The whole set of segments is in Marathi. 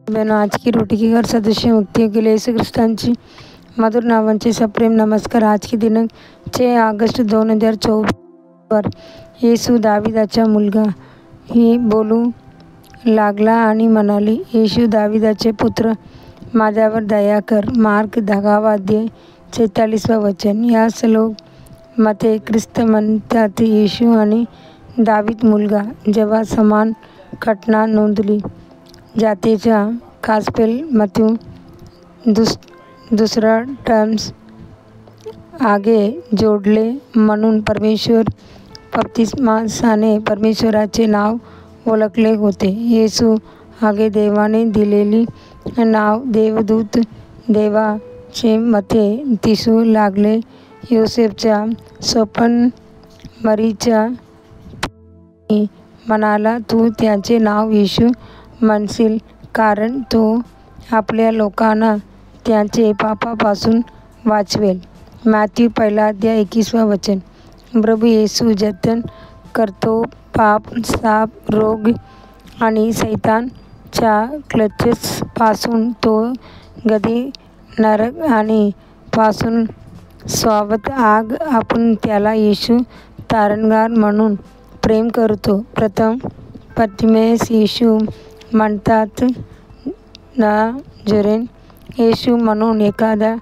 बहनों, आज की रोटी की हर सदस्य मुक्ति के लिए यीशु ख्रिस्तांची मधुर नावांचे सप्रेम नमस्कार. आज की दिनांक 6 ऑगस्ट 2024 येशू दाविदाचा मुलगा ही बोलू लागला आणि म्हणाले, येशू दाविदाचे पुत्र, माझ्यावर दया कर. मार्क 10 अध्याय 46 वचन. या श्लोक मध्ये ख्रिस्त म्हणतात, येशू आणि दावीद मुलगा जेव्हा समान घटना नोंदली जातेच्या गॉस्पेल मथ्यू दुसरा टर्म्स आगे जोडले म्हणून परमेश्वर बप्तिस्माने परमेश्वराचे नाव ओळखले होते. येशू आगे देवाने दिलेली नाव देवदूत देवाचे मध्ये दिसू लागले. योसेफच्या स्वप्न मरीच्या म्हणाला, तू त्याचे नाव येशू म्हणशील, कारण तो आपल्या लोकांना त्यांचे पापापासून वाचवेल. मॅथ्यू 1 अध्याय 21 वचन. प्रभू येशू जतन करतो पाप, साप, रोग आणि सैतानच्या क्लचेस पासून. तो गदी, नरक आणि पासून स्वागत आग. आपण त्याला येशू तारणहार म्हणून प्रेम करतो. प्रथम पत्तिमेस येशू म्हणतात, नाझरेन येशू म्हणून एखाद्या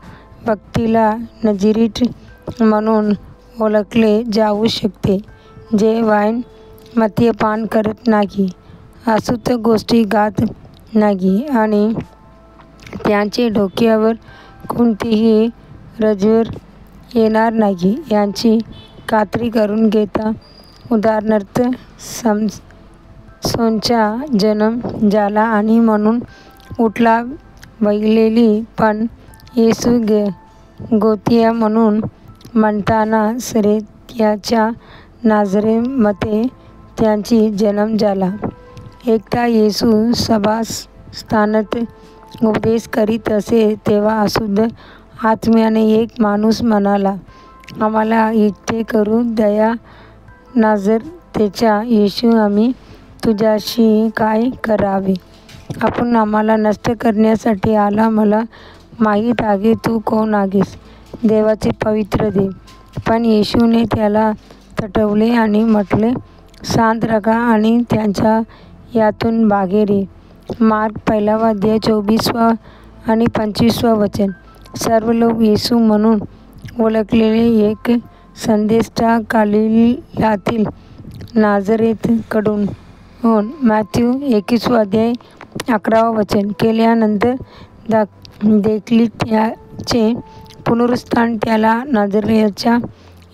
व्यक्तीला नजीरीट म्हणून ओळखले जाऊ शकते, जे वाईन मद्यपान करत नाही, अशुद्ध गोष्टी खात नाही आणि त्याचे डोक्यावर कोणतीही रज्जू येणार नाही याची खात्री करून घेता. उदाहरणार्थ, समसोनचा जन्म झाला आणि म्हणून उठला वैलेली, पण येशू गोतिया म्हणून म्हणताना सिरियाच्या नाझरेमध्ये त्याची जन्म झाला. एकदा येशू सभास्थानात उपदेश करीत असे, तेव्हा अशुद्ध आत्म्याने एक माणूस म्हणाला, आम्हाला एकटे करू द्या. नाझरेथचा येशू, आम्ही तुझ्याशी काय करावे? आपण आम्हाला नष्ट करण्यासाठी आला. मला माहीत आहे तू कोण आहेस, देवाचे पवित्र देव. पण येशूने त्याला थटवले आणि म्हटले, शांत रहा आणि त्याच्या यातून बाहेर ये. मार्क 1 अध्याय 24 आणि 25 वचन. सर्व लोक येशू म्हणून ओळखलेले एक संदेष्टा गलिलातील नाझरेथकडून मॅथ्यू 21 अध्याय 11 वचन केल्यानंतर देखील त्याचे पुनरुत्थान त्याला नाझरेथचा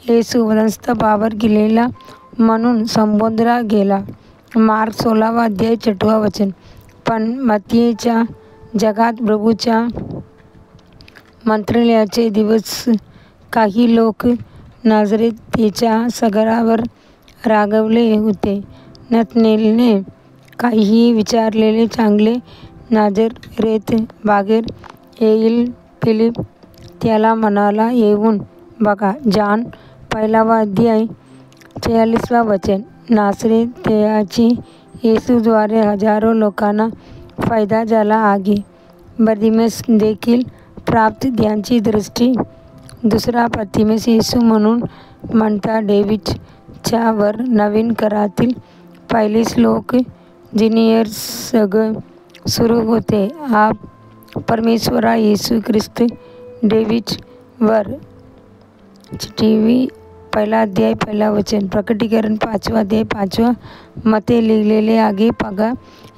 येशू वंशस्थावर गेलेला म्हणून संबोधला गेला. मार्क 16 अध्याय 6 वचन. पण मत्तीच्या जगात प्रभूच्या मंत्रालयाचे दिवस काही लोक नाझरेथच्या शहरावर रागावले होते. नतनेलने काहीही विचारलेले चांगले, नाझरेथ बाहेर येईल. फिलिप त्याला म्हणाला, येऊन बघा. जॉन 1 अध्याय 46 वचन. नाझरेथच्या येशूद्वारे हजारो लोकांना फायदा झाला आहे. बर्तिमेस देखील प्राप्त त्याची दृष्टी. दुसरा पत्तिमेस येशू म्हणून म्हणतात, डेव्हिडच्या वर नवीन करारातील पहिले श्लोक जीनियर्स सुरू होते. परमेश्वरा येशू ख्रिस्त डेव्हिड वर. टीव्ही 1 अध्याय 1 वचन. प्रकटीकरण 5 अध्याय 5 मध्ये लिहिलेले आहे, पहा,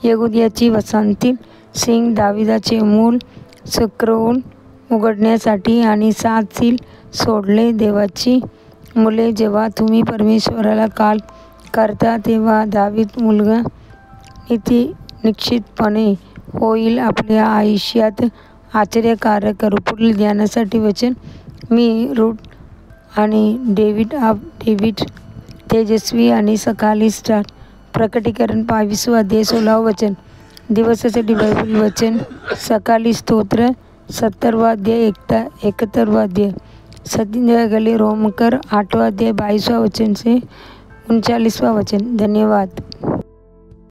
यहूद्याची वसाहतीतील सिंह, दाविदाचे मूल, स्क्रोल उघडण्यासाठी आणि 7 सील सोडले. देवाची मुले, जेव्हा तुम्ही परमेश्वराला कॉल करता, तेव्हा दावीद मुलगा निश्चितपणे होईल आपल्या आयुष्यात आश्चर्यकारक करू. पुढील ध्यानासाठी वचन. मी रूट आणि डेव्हिड तेजस्वी आणि सकाळी स्टार. प्रकटीकरण 22 अध्याय 16 वचन. दिवसासाठी बायबल वचन. सकाळी स्तोत्र 70 अध्याय 71 अध्याय. संध्याकाळी रोमकर 8 अध्याय 22 वचन से 39 वचन. धन्यवाद.